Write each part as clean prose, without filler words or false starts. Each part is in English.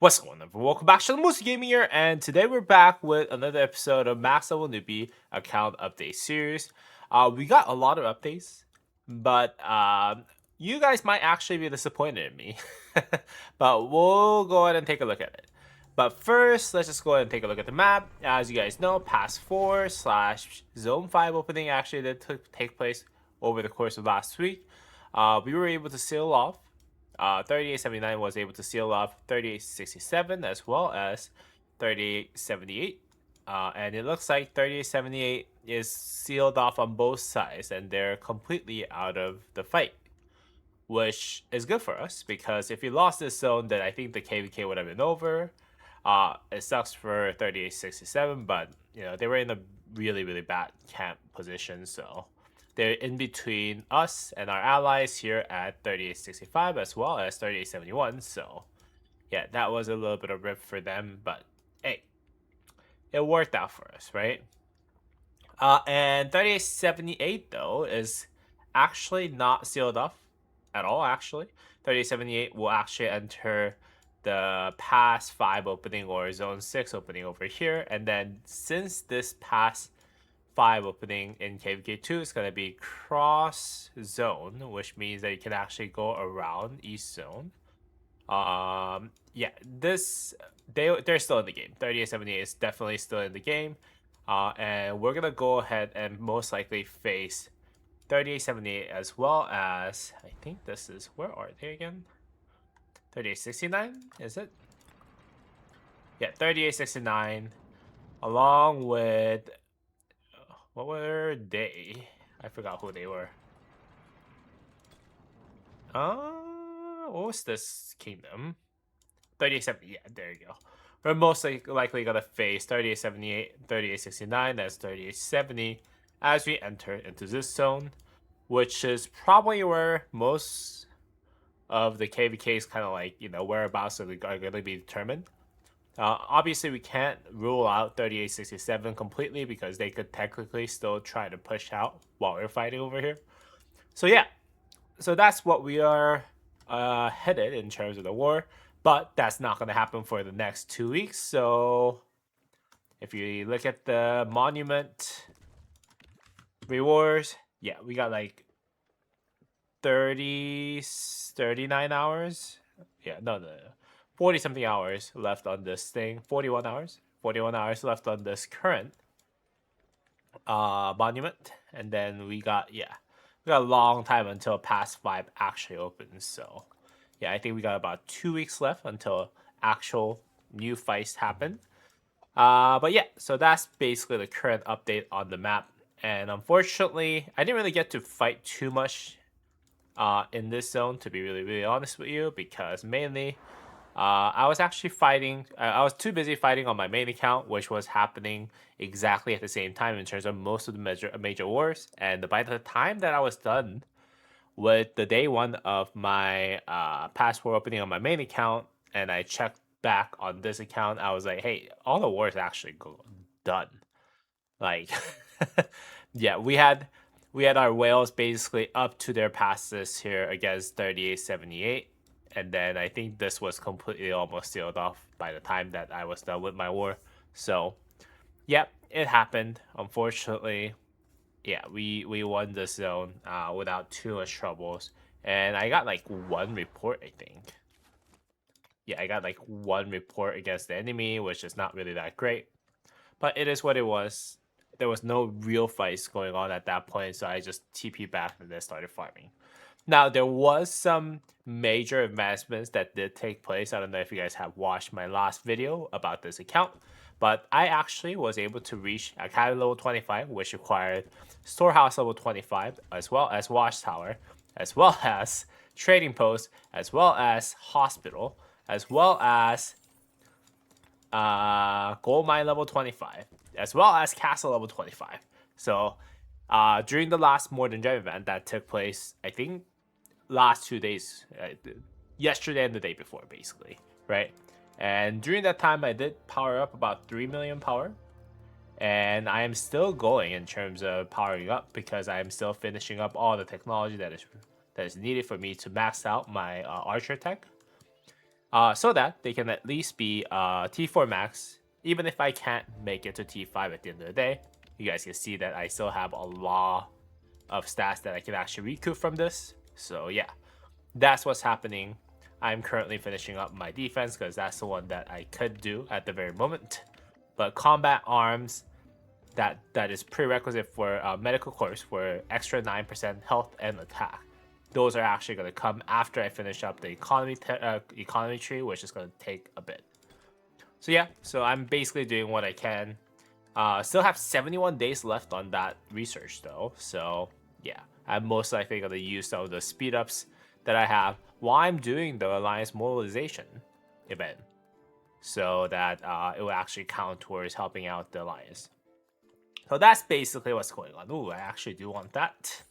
What's going on, everyone? Welcome back to the Moose Gaming here, and today we're back with another episode of Max Level Newbie account update series. We got a lot of updates, but you guys might actually be disappointed in me. But we'll go ahead and take a look at it. But first, let's just go ahead and take a look at the map. As you guys know, Pass 4 slash Zone 5 opening actually did take place over the course of last week. We were able to seal off 3879 was able to seal off 3867 as well as 3878. And it looks like 3878 is sealed off on both sides and they're completely out of the fight, which is good for us because if we lost this zone, then I think the KVK would have been over. It sucks for 3867, but they were in a really bad camp position, so they're in between us and our allies here at 3865 as well as 3871. So yeah, that was a little bit of rip for them, but hey, it worked out for us, right? And 3878 though is actually not sealed off at all. Actually, 3878 will actually enter the Pass 5 opening or Zone 6 opening over here, and then since this Pass 5 opening in KVK2 is going to be cross zone, which means that you can actually go around east zone. Yeah, they're still in the game. 3878 is definitely still in the game. And we're going to go ahead and most likely face 3878 as well as, I think this is, where are they again? 3869, is it? Yeah, 3869 along with, what were they? I forgot who they were. What was this kingdom? 3870, yeah, there you go. We're most likely gonna face 3878, 3869, that's 3870 as we enter into this zone, which is probably where most of the KVKs kind of like, whereabouts are gonna be determined. Obviously, we can't rule out 3867 completely because they could technically still try to push out while we're fighting over here. So yeah, so that's what we are headed in terms of the war, but that's not going to happen for the next 2 weeks. So if you look at the monument rewards, yeah, we got like 39 hours. Yeah, no, 40 something hours left on this thing. 41 hours. 41 hours left on this current monument. And then we got a long time until Pass 5 actually opens. So yeah, I think we got about 2 weeks left until actual new fights happen. But yeah, so that's basically the current update on the map. And unfortunately, I didn't really get to fight too much in this zone, to be really honest with you, because mainly I was actually fighting. I was too busy fighting on my main account, which was happening exactly at the same time in terms of most of the major wars. And by the time that I was done with the day one of my Pass 4 opening on my main account, and I checked back on this account, I was like, hey, all the wars actually done. Like, yeah, we had our whales basically up to their passes here against 3878. And then I think this was completely almost sealed off by the time that I was done with my war. So, yep, it happened. Unfortunately, yeah, we won this zone without too much troubles. And I got like one report, I think. Yeah, I got like one report against the enemy, which is not really that great. But it is what it was. There was no real fights going on at that point, so I just TP back and then started farming. Now, there was some major advancements that did take place. I don't know if you guys have watched my last video about this account, but I actually was able to reach Academy level 25, which required Storehouse level 25, as well as Watchtower, as well as Trading Post, as well as Hospital, as well as Gold Mine level 25, as well as Castle level 25. So during the last More Than Gem event that took place, I think last 2 days, yesterday and the day before, basically, right? And during that time, I did power up about 3 million power, and I am still going in terms of powering up because I am still finishing up all the technology that is needed for me to max out my archer tech. so that they can at least be T4 max, even if I can't make it to T5 at the end of the day. You guys can see that I still have a lot of stats that I can actually recoup from this. So yeah, that's what's happening. I'm currently finishing up my defense because that's the one that I could do at the very moment. But combat arms, that is prerequisite for medical course for extra 9% health and attack. Those are actually going to come after I finish up the economy tree, which is going to take a bit. So yeah, so I'm basically doing what I can. Still have 71 days left on that research though, so yeah, I'm most likely going to use some of the speed ups that I have while I'm doing the Alliance Mobilization event, so that it will actually count towards helping out the Alliance. So that's basically what's going on. Ooh, I actually do want that.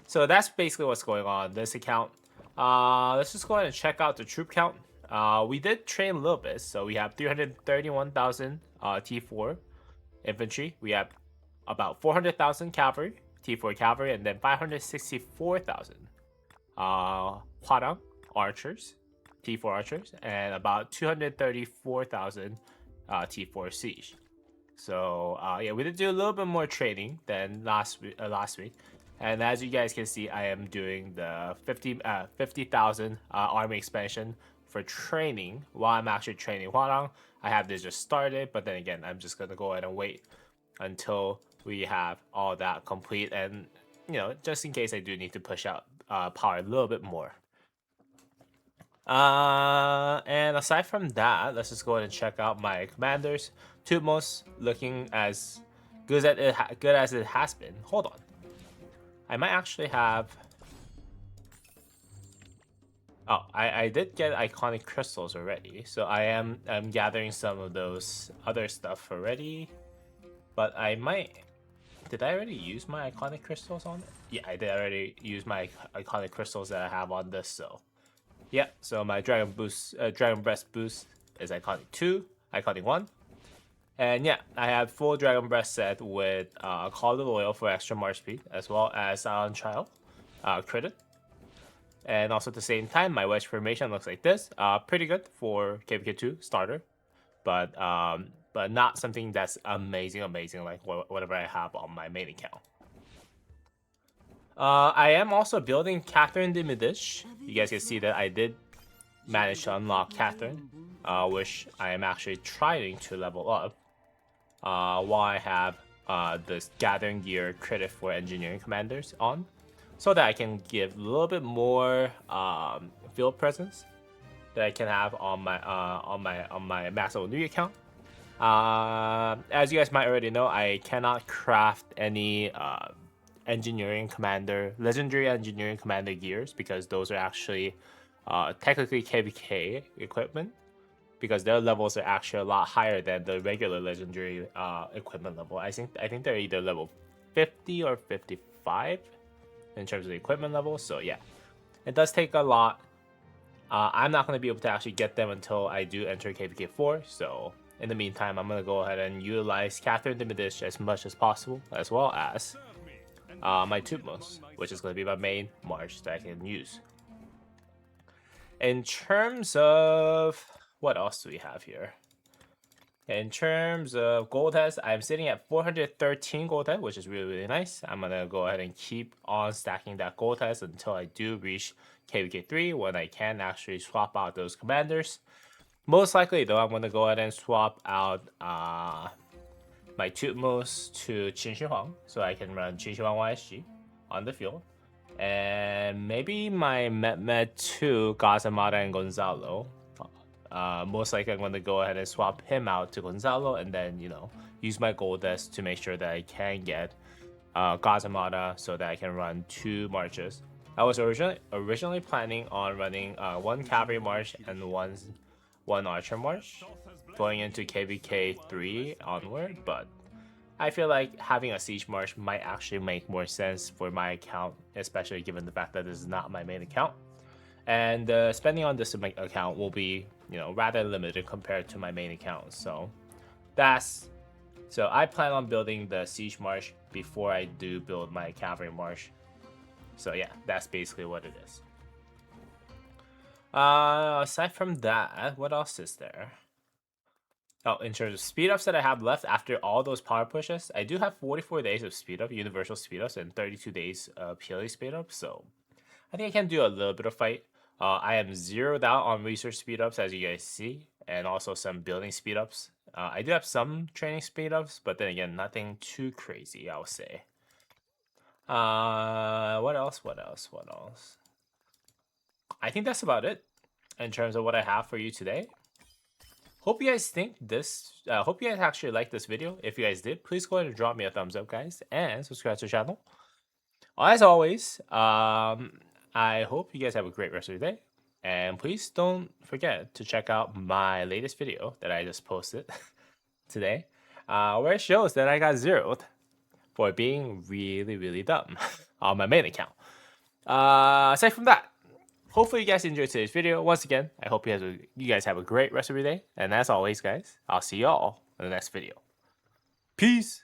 So that's basically what's going on this account. Let's just go ahead and check out the troop count. We did train a little bit, so we have 331,000 T4 infantry. We have about 400,000 cavalry, T4 cavalry, and then 564,000 Hwarang archers, T4 archers, and about 234,000 T4 siege. So yeah, we did do a little bit more training than last week. And as you guys can see, I am doing the 50,000 army expansion for training while I'm actually training Hwarang. I have this just started, but then again, I'm just going to go ahead and wait until we have all that complete. And, you know, just in case I do need to push out power a little bit more. And aside from that, let's just go ahead and check out my commanders. Tutmos looking as good as it has been. Hold on. I might actually have... Oh, I did get iconic crystals already, so I'm gathering some of those other stuff already. But I might... Did I already use my iconic crystals on it? Yeah, I did already use my iconic crystals that I have on this, so... Yeah, so my Dragon Breast boost is iconic 2, iconic 1. And yeah, I have full Dragon Breast set with Call of the Loyal for extra march speed, as well as Silent Child credit. And also at the same time, my wedge formation looks like this. Pretty good for KVK2 starter, but not something that's amazing like whatever I have on my main account. I am also building Catherine de Medici. You guys can see that I did manage to unlock Catherine, which I am actually trying to level up. While I have this Gathering Gear credit for engineering commanders on, so that I can give a little bit more field presence that I can have on my Max Level Newbie account. As you guys might already know, I cannot craft any legendary engineering commander gears, because those are actually technically KVK equipment, because their levels are actually a lot higher than the regular legendary equipment level. I think they're either level 50 or 55 in terms of the equipment level. So yeah, it does take a lot. I'm not going to be able to actually get them until I do enter KVK 4. So in the meantime, I'm going to go ahead and utilize Catherine de Medici as much as possible, as well as my Tutmos, which is going to be my main march that I can use. In terms of... what else do we have here? In terms of gold heads, I'm sitting at 413 gold head, which is really nice. I'm going to go ahead and keep on stacking that gold heads until I do reach KVK 3, when I can actually swap out those commanders. Most likely though, I'm going to go ahead and swap out my Tutmos to Qin Shi Huang, so I can run Qin Shi Huang YSG on the field. And maybe my Met 2, Gazamata and Gonzalo. Most likely I'm going to go ahead and swap him out to Gonzalo, and then, you know, use my gold desk to make sure that I can get Gazamata, so that I can run 2 marches. I was originally planning on running 1 cavalry march and one archer march going into KVK 3 onward, but I feel like having a siege march might actually make more sense for my account, especially given the fact that this is not my main account. And spending on this account will be, you know, rather limited compared to my main account. So I plan on building the siege march before I do build my cavalry march. So yeah, that's basically what it is. Aside from that, what else is there? Oh, in terms of speed ups that I have left after all those power pushes, I do have 44 days of speed up, universal speed ups, and 32 days of PLE speed up. So I think I can do a little bit of fight. I am zeroed out on research speed ups, as you guys see, and also some building speed ups. I do have some training speed ups, but then again, nothing too crazy, I would say. What else? What else? What else? I think that's about it in terms of what I have for you today. Hope you guys think this. Hope you guys actually liked this video. If you guys did, please go ahead and drop me a thumbs up, guys, and subscribe to the channel. As always, I hope you guys have a great rest of your day. And please don't forget to check out my latest video that I just posted today, where it shows that I got zeroed for being really, really dumb on my main account. Aside from that, hopefully you guys enjoyed today's video. Once again, I hope you guys have a great rest of your day. And as always, guys, I'll see y'all in the next video. Peace!